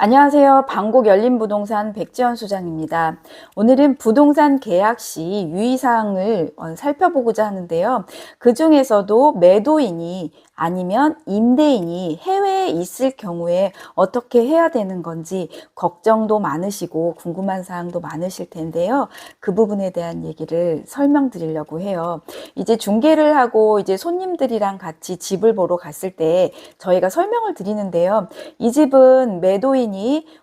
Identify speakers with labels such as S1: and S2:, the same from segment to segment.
S1: 안녕하세요. 방곡 열린부동산 백지연 소장입니다. 오늘은 부동산 계약 시 유의사항을 살펴보고자 하는데요. 그 중에서도 매도인이 아니면 임대인이 해외에 있을 경우에 어떻게 해야 되는 건지 걱정도 많으시고 궁금한 사항도 많으실 텐데요. 그 부분에 대한 얘기를 설명드리려고 해요. 이제 중개를 하고 이제 손님들이랑 같이 집을 보러 갔을 때 저희가 설명을 드리는데요. 이 집은 매도인이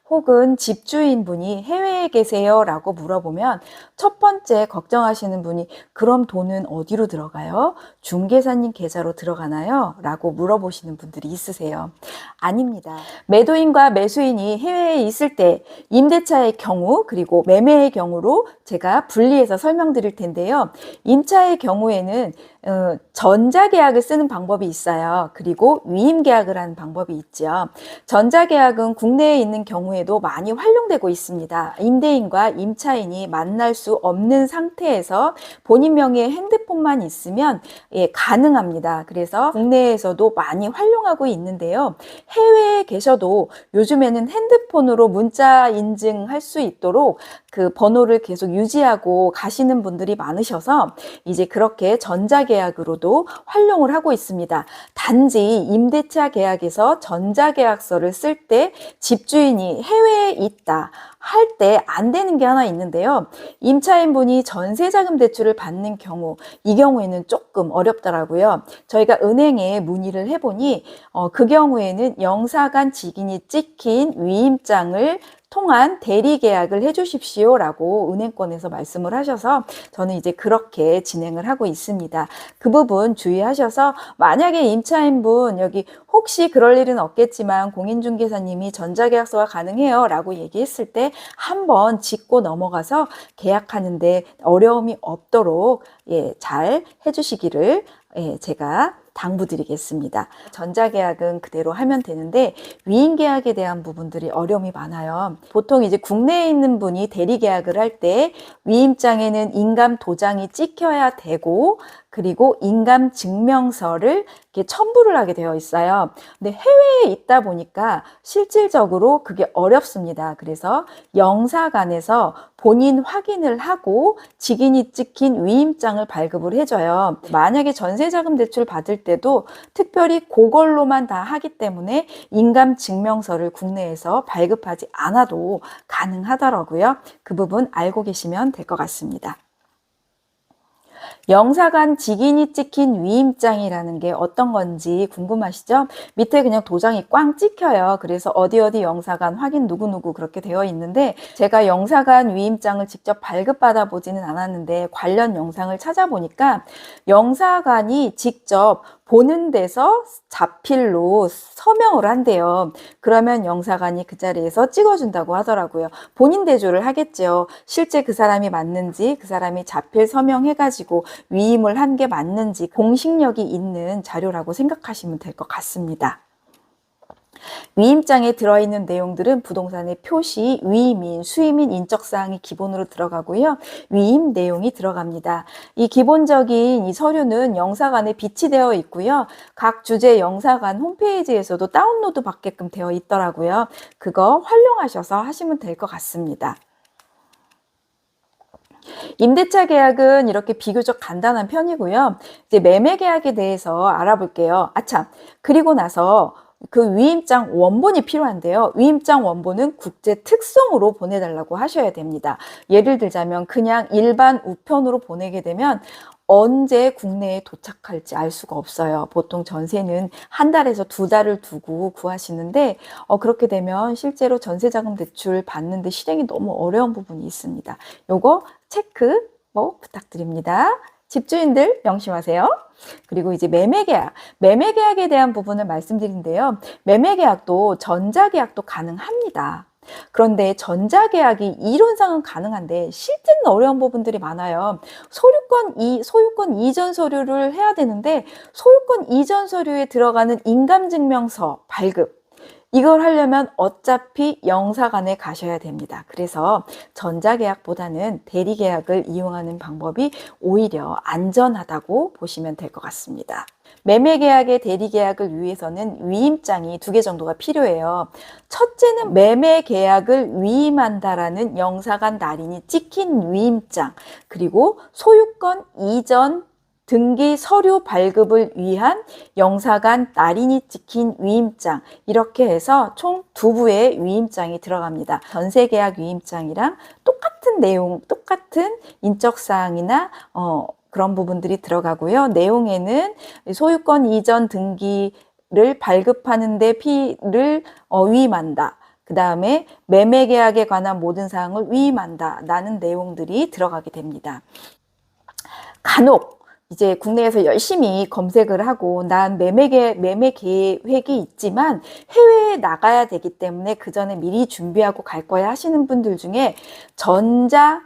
S1: 혹은 집주인분이 해외에 계세요? 라고 물어보면 첫 번째 걱정하시는 분이 그럼 돈은 어디로 들어가요? 중개사님 계좌로 들어가나요? 라고 물어보시는 분들이 있으세요. 아닙니다. 매도인과 매수인이 해외에 있을 때 임대차의 경우 그리고 매매의 경우로 제가 분리해서 설명드릴 텐데요. 임차의 경우에는 전자계약을 쓰는 방법이 있어요. 그리고 위임계약을 하는 방법이 있죠. 전자계약은 국내에 있는 경우에도 많이 활용되고 있습니다. 임대인과 임차인이 만날 수 없는 상태에서 본인 명의의 핸드폰만 있으면 가능합니다. 그래서 국내에서도 많이 활용하고 있는데요. 해외에 계셔도 요즘에는 핸드폰으로 문자 인증할 수 있도록 그 번호를 계속 유지하고 가시는 분들이 많으셔서 이제 그렇게 전자계약으로도 활용을 하고 있습니다. 단지 임대차 계약에서 전자계약서를 쓸 때 집주인이 해외에 있다 할 때 안 되는 게 하나 있는데요. 임차인분이 전세자금 대출을 받는 경우, 이 경우에는 조금 어렵더라고요. 저희가 은행에 문의를 해보니 그 경우에는 영사간 직인이 찍힌 위임장을 통한 대리 계약을 해주십시오 라고 은행권에서 말씀을 하셔서 저는 이제 그렇게 진행을 하고 있습니다. 그 부분 주의하셔서 만약에 임차인분 여기 혹시 그럴 일은 없겠지만 공인중개사님이 전자계약서가 가능해요 라고 얘기했을 때 한번 짚고 넘어가서 계약하는데 어려움이 없도록 잘 해주시기를 제가 당부드리겠습니다. 전자계약은 그대로 하면 되는데 위임계약에 대한 부분들이 어려움이 많아요. 보통 이제 국내에 있는 분이 대리계약을 할 때 위임장에는 인감 도장이 찍혀야 되고 그리고 인감 증명서를 이렇게 첨부를 하게 되어 있어요. 근데 해외에 있다 보니까 실질적으로 그게 어렵습니다. 그래서 영사관에서 본인 확인을 하고 직인이 찍힌 위임장을 발급을 해줘요. 만약에 전세자금 대출 받을 때도 특별히 그걸로만 다 하기 때문에 인감증명서를 국내에서 발급하지 않아도 가능하더라고요. 그 부분 알고 계시면 될 것 같습니다. 영사관 직인이 찍힌 위임장이라는 게 어떤 건지 궁금하시죠? 밑에 그냥 도장이 꽝 찍혀요. 그래서 어디 영사관 확인 누구누구 그렇게 되어 있는데 제가 영사관 위임장을 직접 발급받아 보지는 않았는데 관련 영상을 찾아보니까 영사관이 직접 보는 데서 자필로 서명을 한대요. 그러면 영사관이 그 자리에서 찍어준다고 하더라고요. 본인 대조를 하겠죠. 실제 그 사람이 맞는지 그 사람이 자필 서명해가지고 위임을 한 게 맞는지 공식력이 있는 자료라고 생각하시면 될 것 같습니다. 위임장에 들어있는 내용들은 부동산의 표시, 위임인, 수임인 인적사항이 기본으로 들어가고요. 위임 내용이 들어갑니다. 이 기본적인 이 서류는 영사관에 비치되어 있고요. 각 주재 영사관 홈페이지에서도 다운로드 받게끔 되어 있더라고요. 그거 활용하셔서 하시면 될 것 같습니다. 임대차 계약은 이렇게 비교적 간단한 편이고요. 이제 매매 계약에 대해서 알아볼게요. 아참, 그리고 나서 그 위임장 원본이 필요한데요. 위임장 원본은 국제 특송으로 보내달라고 하셔야 됩니다. 예를 들자면 그냥 일반 우편으로 보내게 되면 언제 국내에 도착할지 알 수가 없어요. 보통 전세는 한 달에서 두 달을 두고 구하시는데 그렇게 되면 실제로 전세자금 대출 받는데 실행이 너무 어려운 부분이 있습니다. 요거 체크 부탁드립니다. 집주인들 명심하세요. 그리고 이제 매매계약, 매매계약에 대한 부분을 말씀드린데요. 매매계약도 전자계약도 가능합니다. 그런데 전자계약이 이론상은 가능한데 실제는 어려운 부분들이 많아요. 소유권 이전 서류를 해야 되는데 소유권 이전 서류에 들어가는 인감증명서 발급 이걸 하려면 어차피 영사관에 가셔야 됩니다. 그래서 전자계약보다는 대리계약을 이용하는 방법이 오히려 안전하다고 보시면 될 것 같습니다. 매매 계약의 대리 계약을 위해서는 위임장이 2개 정도가 필요해요. 첫째는 매매 계약을 위임한다라는 영사간 날인이 찍힌 위임장, 그리고 소유권 이전 등기 서류 발급을 위한 영사간 날인이 찍힌 위임장, 이렇게 해서 총 2부의 위임장이 들어갑니다. 전세계약 위임장이랑 똑같은 내용, 똑같은 인적사항이나 그런 부분들이 들어가고요. 내용에는 소유권 이전 등기를 발급하는 데 피를 위임한다. 그 다음에 매매계약에 관한 모든 사항을 위임한다 라는 내용들이 들어가게 됩니다. 간혹 이제 국내에서 열심히 검색을 하고 난 매매 계획이 있지만 해외에 나가야 되기 때문에 그 전에 미리 준비하고 갈 거야 하시는 분들 중에 전자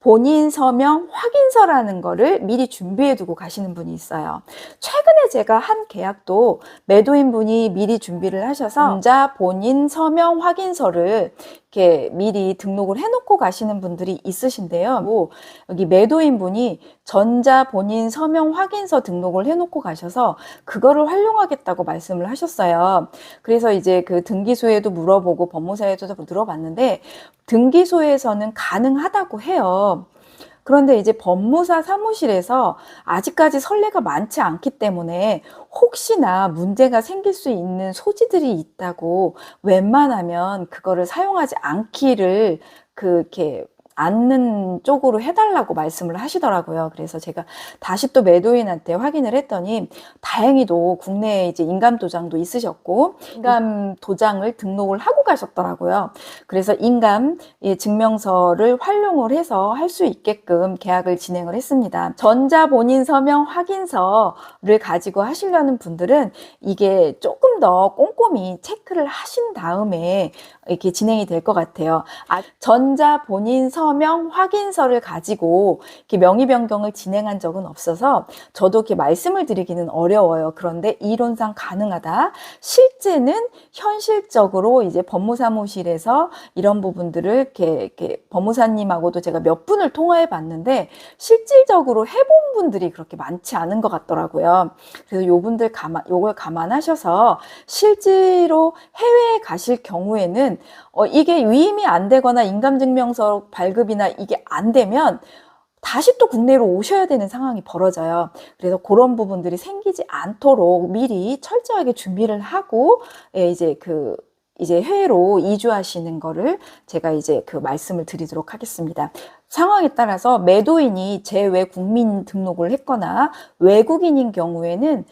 S1: 본인 서명 확인서라는 거를 미리 준비해 두고 가시는 분이 있어요. 최근에 제가 한 계약도 매도인 분이 미리 준비를 하셔서 전자 본인 서명 확인서를 이렇게 미리 등록을 해놓고 가시는 분들이 있으신데요. 여기 매도인 분이 전자 본인 서명 확인서 등록을 해놓고 가셔서 그거를 활용하겠다고 말씀을 하셨어요. 그래서 이제 그 등기소에도 물어보고 법무사에도 물어봤는데 등기소에서는 가능하다고 해요. 그런데 이제 법무사 사무실에서 아직까지 선례가 많지 않기 때문에 혹시나 문제가 생길 수 있는 소지들이 있다고 웬만하면 그거를 사용하지 않기를 그렇게 않는 쪽으로 해달라고 말씀을 하시더라고요. 그래서 제가 다시 또 매도인한테 확인을 했더니 다행히도 국내에 이제 인감 도장도 있으셨고 인감 도장을 등록을 하고 가셨더라고요. 그래서 인감 증명서를 활용을 해서 할 수 있게끔 계약을 진행을 했습니다. 전자 본인 서명 확인서를 가지고 하시려는 분들은 이게 조금 더 꼼꼼히 체크를 하신 다음에 이렇게 진행이 될 것 같아요. 전자 본인 서명 확인서를 가지고 이렇게 명의 변경을 진행한 적은 없어서 저도 이렇게 말씀을 드리기는 어려워요. 그런데 이론상 가능하다. 실제는 현실적으로 이제 법무사무실에서 이런 부분들을 이렇게 법무사님하고도 제가 몇 분을 통화해 봤는데 실질적으로 해본 분들이 그렇게 많지 않은 것 같더라고요. 그래서 요걸 감안하셔서 실제로 해외에 가실 경우에는 이게 위임이 안 되거나 인감증명서 발급이나 이게 안 되면 다시 또 국내로 오셔야 되는 상황이 벌어져요. 그래서 그런 부분들이 생기지 않도록 미리 철저하게 준비를 하고 이제 해외로 이주하시는 거를 제가 이제 그 말씀을 드리도록 하겠습니다. 상황에 따라서 매도인이 제외 국민 등록을 했거나 외국인인 경우에는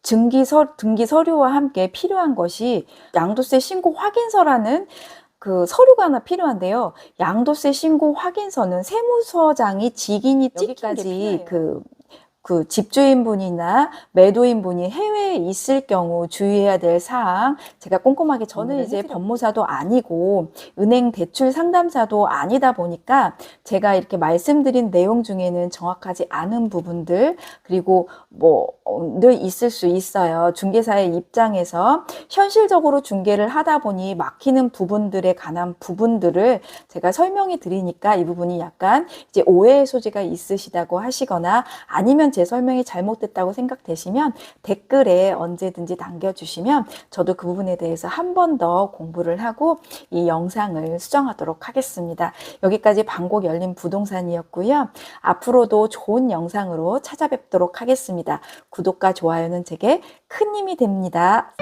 S1: 등기 서류와 함께 필요한 것이 양도세 신고 확인서라는 그 서류가 하나 필요한데요. 양도세 신고 확인서는 세무서장이 직인이 찍힌 게 필요해요. 그 집주인분이나 매도인분이 해외에 있을 경우 주의해야 될 사항 제가 꼼꼼하게 저는 이제 법무사도 아니고 은행 대출 상담사도 아니다 보니까 제가 이렇게 말씀드린 내용 중에는 정확하지 않은 부분들 그리고 늘 있을 수 있어요. 중개사의 입장에서 현실적으로 중개를 하다 보니 막히는 부분들에 관한 부분들을 제가 설명해 드리니까 이 부분이 약간 이제 오해의 소지가 있으시다고 하시거나 아니면 제 설명이 잘못됐다고 생각되시면 댓글에 언제든지 남겨주시면 저도 그 부분에 대해서 한 번 더 공부를 하고 이 영상을 수정하도록 하겠습니다. 여기까지 방곡 열린 부동산이었고요. 앞으로도 좋은 영상으로 찾아뵙도록 하겠습니다. 구독과 좋아요는 제게 큰 힘이 됩니다.